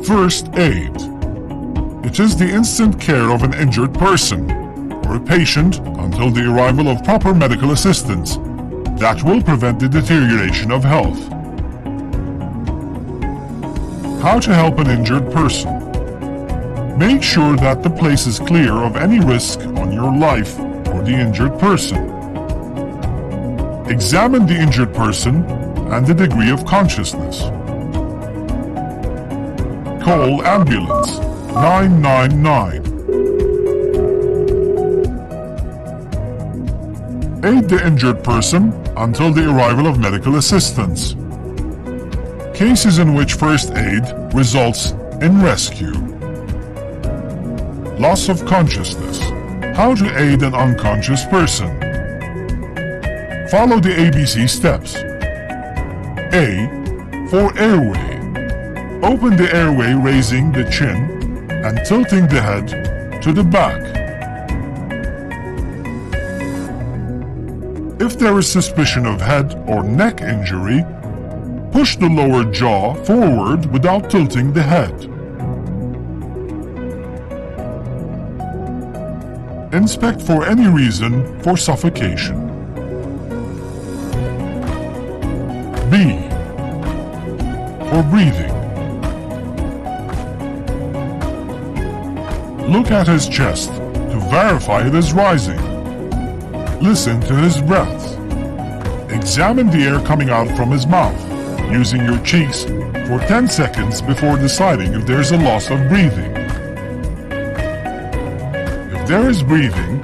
First aid. It is the instant care of an injured person or a patient until the arrival of proper medical assistance that will prevent the deterioration of health. How to help an injured person. Make sure that the place is clear of any risk on your life or the injured person. Examine the injured person and the degree of consciousness. Call ambulance 999. Aid the injured person until the arrival of medical assistance. Cases in which first aid results in rescue. Loss of consciousness. How to aid an unconscious person. Follow the ABC steps. A. For airway. Open the airway, raising the chin and tilting the head to the back. If there is suspicion of head or neck injury, push the lower jaw forward without tilting the head. Inspect for any reason for suffocation. B. For breathing. Look at his chest to verify it is rising. Listen to his breath. Examine the air coming out from his mouth, using your cheeks for 10 seconds before deciding if there is a loss of breathing. If there is breathing,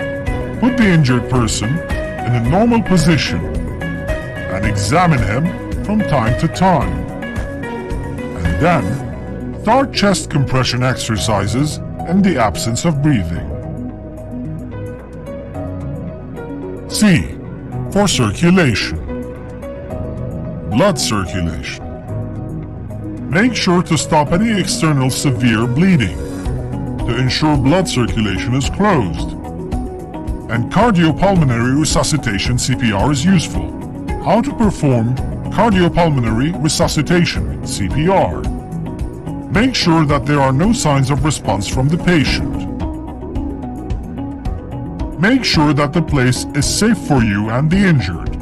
put the injured person in a normal position and examine him from time to time. And then, start chest compression exercises in the absence of breathing. C. For circulation. Blood circulation. Make sure to stop any external severe bleeding to ensure blood circulation is closed. And cardiopulmonary resuscitation CPR is useful. How to perform cardiopulmonary resuscitation CPR. Make sure that there are no signs of response from the patient. Make sure that the place is safe for you and the injured.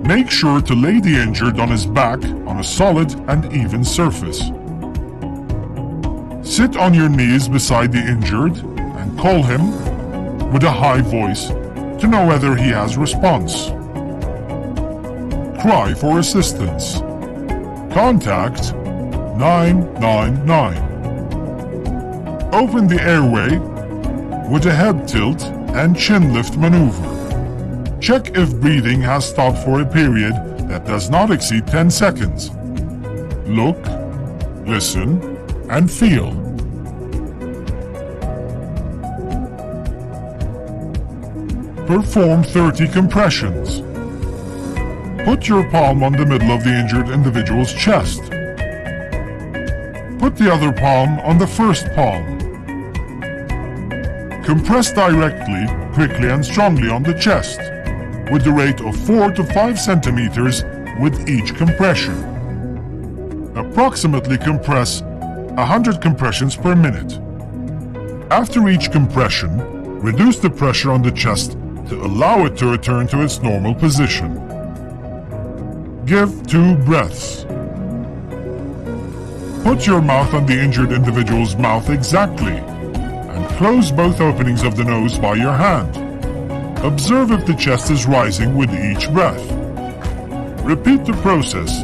Make sure to lay the injured on his back on a solid and even surface. Sit on your knees beside the injured and call him with a high voice to know whether he has response. Cry for assistance. Contact 999. Open the airway with a head tilt and chin lift maneuver. Check if breathing has stopped for a period that does not exceed 10 seconds. Look, listen, and feel. Perform 30 compressions. Put your palm on the middle of the injured individual's chest. Put the other palm on the first palm. Compress directly, quickly and strongly on the chest, with the rate of 4 to 5 centimeters with each compression. Approximately compress 100 compressions per minute. After each compression, reduce the pressure on the chest to allow it to return to its normal position. Give 2 breaths. Put your mouth on the injured individual's mouth exactly, and close both openings of the nose by your hand. Observe if the chest is rising with each breath. Repeat the process,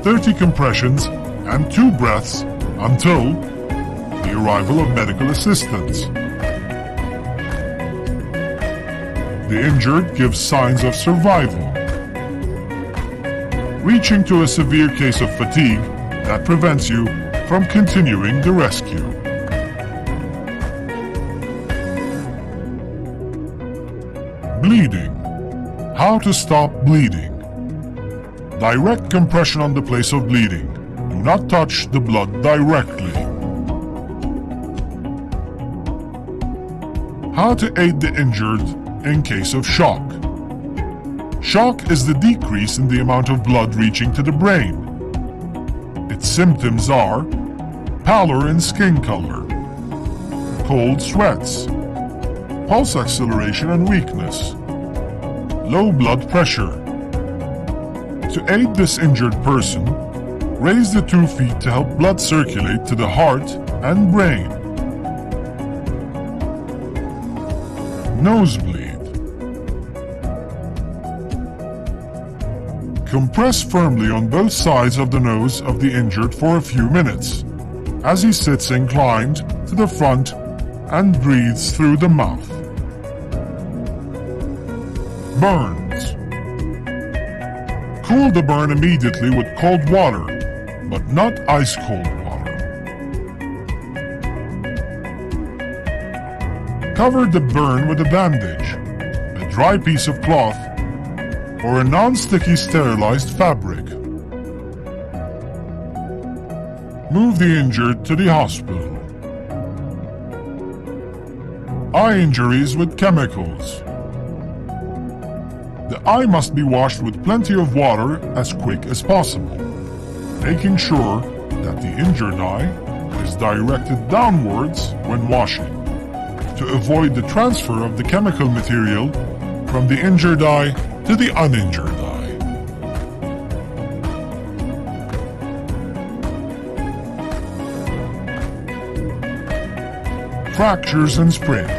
30 compressions and 2 breaths until the arrival of medical assistance. The injured gives signs of survival, reaching to a severe case of fatigue that prevents you from continuing the rescue. Bleeding. How to stop bleeding. Direct compression on the place of bleeding. Do not touch the blood directly. How to aid the injured in case of shock. Shock is the decrease in the amount of blood reaching to the brain. Its symptoms are pallor in skin color, cold sweats, pulse acceleration and weakness, low blood pressure. To aid this injured person, raise the 2 feet to help blood circulate to the heart and brain. Nosebleed. Compress firmly on both sides of the nose of the injured for a few minutes, as he sits inclined to the front and breathes through the mouth. Burns. Cool the burn immediately with cold water, but not ice-cold water. Cover the burn with a bandage, a dry piece of cloth, or a non-sticky sterilized fabric. Move the injured to the hospital. Eye injuries with chemicals. The eye must be washed with plenty of water as quick as possible, making sure that the injured eye is directed downwards when washing, to avoid the transfer of the chemical material from the injured eye to the uninjured eye. Fractures and sprains.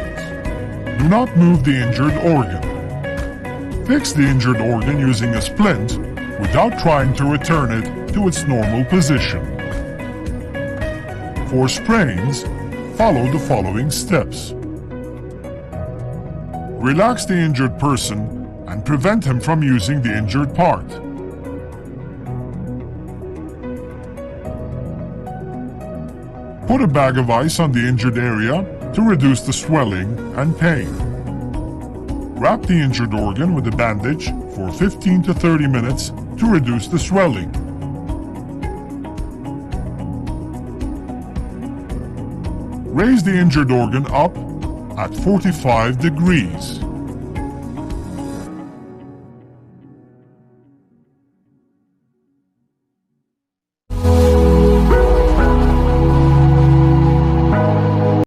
Do not move the injured organ. Fix the injured organ using a splint without trying to return it to its normal position. For sprains, follow the following steps. Relax the injured person and prevent him from using the injured part. Put a bag of ice on the injured area to reduce the swelling and pain. Wrap the injured organ with a bandage for 15 to 30 minutes to reduce the swelling. Raise the injured organ up at 45 degrees.